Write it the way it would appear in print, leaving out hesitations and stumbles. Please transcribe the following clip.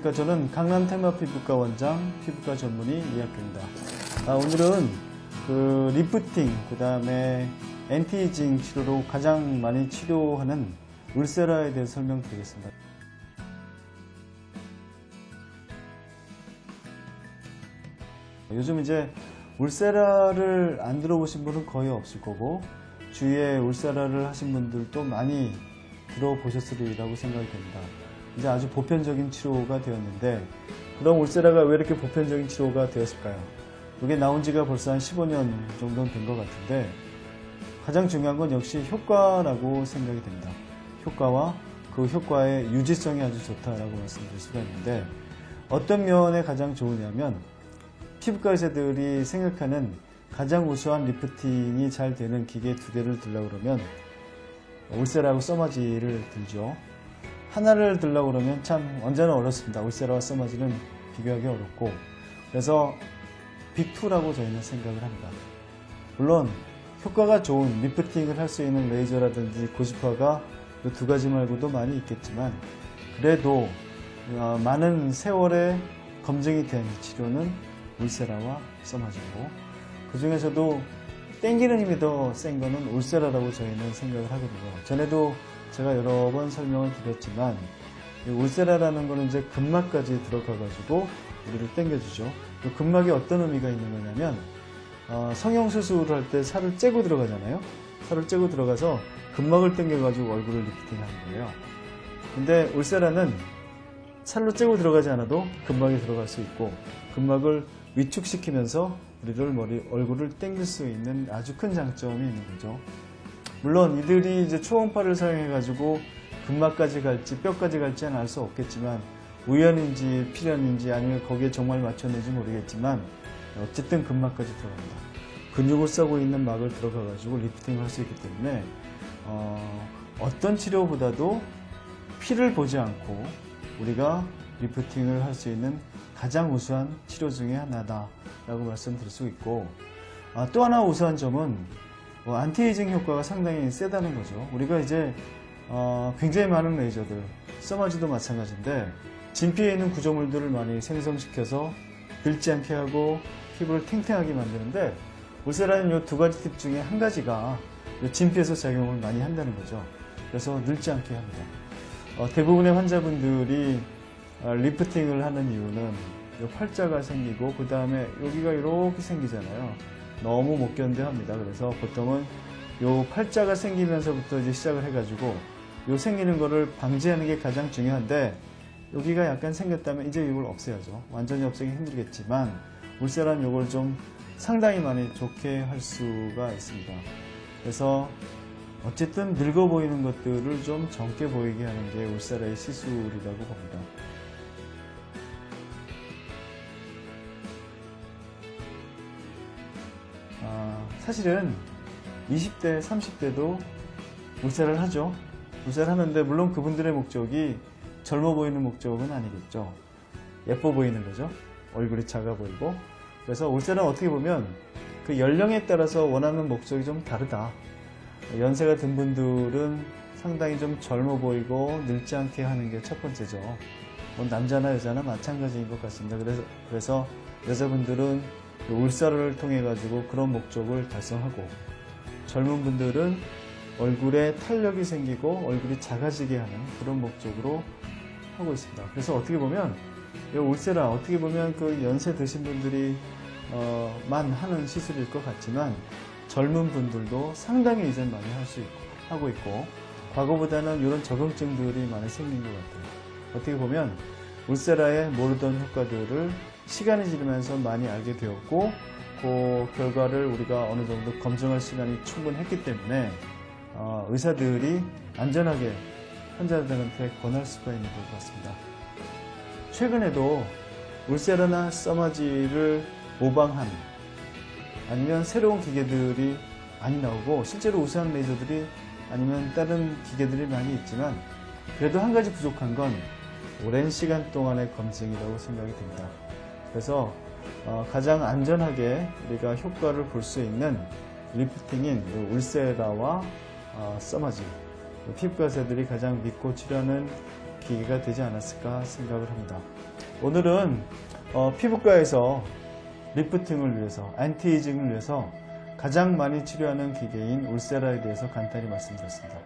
안녕하십니까. 저는 강남 테마 피부과 원장, 피부과 전문의 이학규입니다. 오늘은 리프팅, 그 다음에 엔티에이징 치료로 가장 많이 치료하는 울세라에 대해 설명드리겠습니다. 요즘 이제 울세라를 안 들어보신 분은 거의 없을 거고, 주위에 울세라를 하신 분들도 많이 들어보셨으리라고 생각이 됩니다. 이제 아주 보편적인 치료가 되었는데, 그럼 울세라가 왜 이렇게 보편적인 치료가 되었을까요? 이게 나온 지가 벌써 한 15년 정도는 된 것 같은데, 가장 중요한 건 역시 효과라고 생각이 됩니다. 효과와 그 효과의 유지성이 아주 좋다라고 말씀드릴 수가 있는데, 어떤 면에 가장 좋으냐면, 피부과 의사들이 생각하는 가장 우수한 리프팅이 잘 되는 기계 두 개를 들려고 그러면 울세라하고 써마지를 들죠. 하나를 들려고 그러면 참 언제나 어렵습니다. 울세라와 써마지는 비교하기 어렵고, 그래서 빅2라고 저희는 생각을 합니다. 물론 효과가 좋은 리프팅을 할 수 있는 레이저라든지 고시파가 이 두 가지 말고도 많이 있겠지만, 그래도 많은 세월에 검증이 된 치료는 울세라와 써마지고, 그 중에서도 땡기는 힘이 더 센 거는 울세라라고 저희는 생각을 하거든요. 전에도 제가 여러 번 설명을 드렸지만, 이 울세라라는 거는 이제 근막까지 들어가가지고 우리를 땡겨주죠. 이 근막이 어떤 의미가 있는 거냐면, 성형수술을 할 때 살을 째고 들어가잖아요. 살을 째고 들어가서 근막을 땡겨가지고 얼굴을 리프팅하는 거예요. 근데 울세라는 살로 째고 들어가지 않아도 근막이 들어갈 수 있고, 근막을 위축시키면서 우리를 얼굴을 당길 수 있는 아주 큰 장점이 있는 거죠. 물론 이들이 이제 초음파를 사용해가지고 근막까지 갈지 뼈까지 갈지는 알 수 없겠지만, 우연인지 필연인지 아니면 거기에 정말 맞췄는지 모르겠지만, 어쨌든 근막까지 들어갑니다. 근육을 싸고 있는 막을 들어가가지고 리프팅을 할 수 있기 때문에 어떤 치료보다도 피를 보지 않고 우리가 리프팅을 할 수 있는 가장 우수한 치료 중에 하나다라고 말씀드릴 수 있고, 또 하나 우수한 점은 안티에이징 효과가 상당히 세다는 거죠. 우리가 이제 굉장히 많은 레이저들, 써마지도 마찬가지인데, 진피에 있는 구조물들을 많이 생성시켜서 늙지 않게 하고 피부를 탱탱하게 만드는데, 울세라는 이 두 가지 팁 중에 한 가지가 진피에서 작용을 많이 한다는 거죠. 그래서 늙지 않게 합니다. 대부분의 환자분들이 리프팅을 하는 이유는 팔자가 생기고, 그 다음에 여기가 이렇게 생기잖아요. 너무 못 견뎌합니다. 그래서 보통은 요 팔자가 생기면서부터 이제 시작을 해가지고 요 생기는 거를 방지하는 게 가장 중요한데, 여기가 약간 생겼다면 이제 이걸 없애야죠. 완전히 없애기 힘들겠지만 울세라는 이걸 좀 상당히 많이 좋게 할 수가 있습니다. 그래서 어쨌든 늙어 보이는 것들을 좀 젊게 보이게 하는 게 울세라의 시술이라고 봅니다. 사실은 20대, 30대도 울세라를 하죠. 울세라를 하는데, 물론 그분들의 목적이 젊어 보이는 목적은 아니겠죠. 예뻐 보이는 거죠. 얼굴이 작아 보이고. 그래서 울세라는 어떻게 보면 그 연령에 따라서 원하는 목적이 좀 다르다. 연세가 든 분들은 상당히 좀 젊어 보이고 늙지 않게 하는 게 첫 번째죠. 남자나 여자나 마찬가지인 것 같습니다. 그래서 여자분들은 울세라를 통해 가지고 그런 목적을 달성하고, 젊은 분들은 얼굴에 탄력이 생기고 얼굴이 작아지게 하는 그런 목적으로 하고 있습니다. 그래서 어떻게 보면 이 울세라, 어떻게 보면 그 연세 드신 분들이 만 하는 시술일 것 같지만, 젊은 분들도 상당히 이제 많이 하고 있고, 과거보다는 이런 적응증들이 많이 생긴 것 같아요. 어떻게 보면 울세라의 모르던 효과들을 시간이 지나면서 많이 알게 되었고, 그 결과를 우리가 어느 정도 검증할 시간이 충분했기 때문에 의사들이 안전하게 환자들한테 권할 수가 있는 것 같습니다. 최근에도 울세라나 써마지를 모방한, 아니면 새로운 기계들이 많이 나오고, 실제로 우수한 레이저들이 아니면 다른 기계들이 많이 있지만, 그래도 한 가지 부족한 건 오랜 시간 동안의 검증이라고 생각이 듭니다. 그래서 가장 안전하게 우리가 효과를 볼 수 있는 리프팅인 울세라와 써마지, 피부과 의사들이 가장 믿고 치료하는 기회가 되지 않았을까 생각을 합니다. 오늘은 피부과에서 리프팅을 위해서, 안티에이징을 위해서 가장 많이 치료하는 기계인 울세라에 대해서 간단히 말씀드렸습니다.